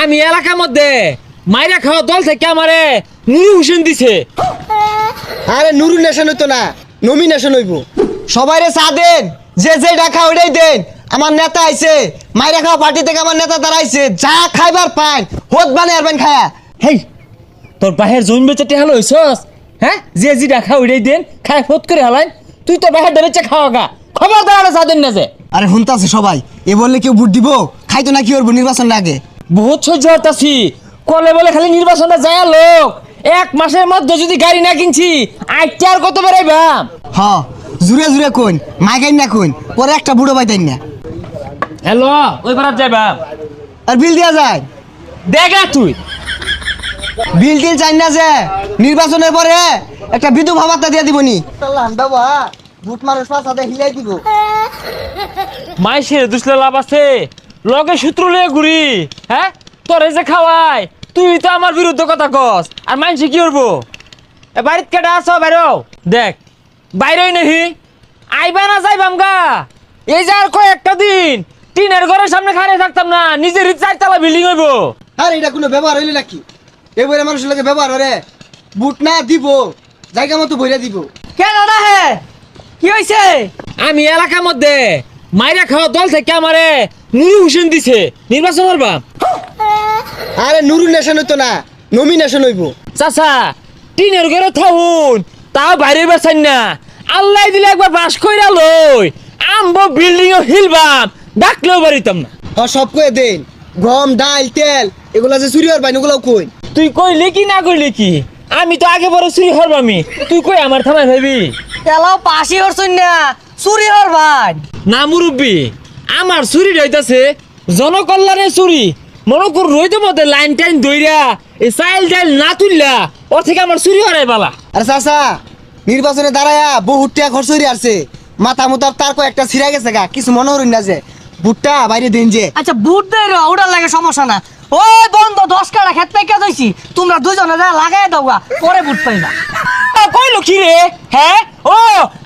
আমি এলাকার মধ্যে মাইরা খাওয়া দল থেকে আমারে নুরু হোসেন দিছে। আরে নুরু নেশন হইতো না, নমিনেশন হইব। সবাইরে চা দেন, যে যে ডাকা ওইটাই দেন। আমার নেতা আইছে, মাইরা খাওয়া পার্টি থেকে আমার নেতা দাঁড়াইছে। যা খাইবার পান হোদ বানে আরবেন খায়া। হেই তোর বাহের জমি বেচে টেহালো হইছস? হ্যাঁ, যে জি ডাকা ওইটাই দেন, খায় ফোট করে হালাইন। তুই তো বাহের বেচে খাওয়া গা, খবরদার আরে চা দেন না যে। আরে শুনতাছে সবাই, এ বললে কেউ ভোট দিব? খাইতো না কি করবো নির্বাচন আগে? বহুত সহ্য হতাছি, কলে বলে খালি নির্বাচনটা যায় লোক। এক মাসের মধ্যে যদি গাড়ি না কিনছি আইটা আর কত বেড়াইবাম। হ জুড়ে জুড়ে কোন মাইকাইন না কোন, পরে একটা বুড়ো পাইতেন না। হ্যালো, ওই পারাত যাইবাম। আর বিল দিয়া যায়? দেখা তুই বিল টিল চাই না যে, নির্বাচনের পরে একটা বিধবা ভাতা দিয়ে দিবনি। বাবা বুট মানুষ পাশাতে হিলাই দিব। মাইসের দুসলে লাভ আছে, লগে সূত্র লিয়ে ঘুরি। হ্যাঁ, তোরে যে খাওয়াই, তুই তো আমার বিরুদ্ধে কথা কস। আর মাইসে কি করবো? এ বাড়িত কেটা আছো? বাইরো দেখ, বাইরেই নাহি আইবা না যাইবাম গা। এই যে আর কয়েকটা দিন টিনের ঘরের সামনে খাড়িয়ে থাকতাম না, নিজের 4 তলা বিল্ডিং হইব। আর এটা কোনো ব্যবহার হইলে নাকি? এবারে মানুষের লোকে ব্যবহার করে বুট না দিব, জায়গা মতো বইরা দিব। কেন না হে, কি হয়েছে? আমি এলাকার মধ্যে মাইরা খাওয়া দল থেকে আমারে নুরু হোসেন দিছে। নির্বাচন করবাম। আরে নুরু নেশন হইতো না, নমিনেশন হইব। চাচা টিনের ঘরে থাকুন, তাও বাইরের বেচান না। আল্লাহ দিলে একবার বাস কইরা লই আমবো বিল্ডিং ও হিলবাম, ডাকলেও বাড়িতাম না। সব কয়ে দেন, গম ডাল তেল এগুলা যে চুরি হওয়ার বাইন ওগুলাও কই। তুই কইলি কি না কইলি কি, আমি তো আগে বড় চুরি হরবামি। তুই কই আমার থামাই ভাবি তেলাও পাশি হরছুন না, চুরি হর ভাই। না মুরব্বী, আমার চুরি রইতাছে জনকল্যাণের চুরি। মনে কর রইতে মধ্যে লাইন টাইন দইরা এই চাইল ডাইল না তুললা ওর থেকে আমার চুরি হরাই বালা। আরে চাচা নির্বাচনে দাঁড়ায়া বহুত টাকা খরচ হয়ে আসছে, মাথা মুতার তার কয়েকটা ছিঁড়া গেছে গা। কিছু মনে হরুন না যে বুটটা বাইরে দিন যে। আচ্ছা বুট দেয় রে, ওটার লাগে সমস্যা না। ওই বন্ধ 10 কাটা খেত পেকে যাইছি, তোমরা দুজনে যা লাগাই দাও গা, পরে বুট পাইবা। কইলো কি রে? হ্যাঁ, ও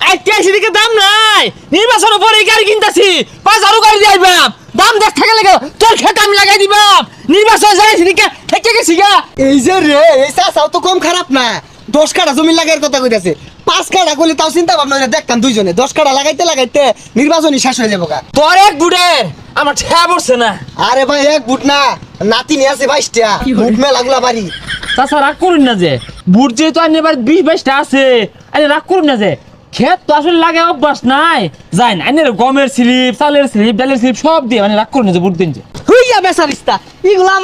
আইতে দিকে দাম নাই, নির্বাচনের পরে গাড়ি কিনতাছি, 5,000 গাড়ি দিবাম। দাম দেখ থাকে লাগে তোর খেত আমি লাগাই দিবাম। নির্বাচন যাই দিকে থেকে গেছি গা। এই যে রে, এই চাচাও তো কম খারাপ না। 10 কাঠা জমি লাগাইয়ের কথা কইতাছে, 5 কাঠা করলে তাও চিন্তা ভাবনা করে দেখতাম দুইজনে। 10 কাঠা লাগাইতে লাগাইতে নির্বাচনই শেষ হয়ে যাবো গা। তোর এক বুটের আমার ঠেয়া পড়ছে না। আরে ভাই এক বুট না, নাতি নিয়ে আছে 22টা বুট মেলাগুলা বাড়ি। চাচা রাগ করুন না যে, বুট যেহেতু আনি এবার 20-22টা আছে, আরে রাগ করুন না যে। ক্ষেত তো আসলে লাগে অভ্যাস নাই। যাই না আইনের গমের স্লিপ, চালের স্লিপ, ডালের স্লিপ সব দিয়ে, মানে রাগ করুন না যে বুট দিন যে। হুইয়া বেসারিস্তা এগুলা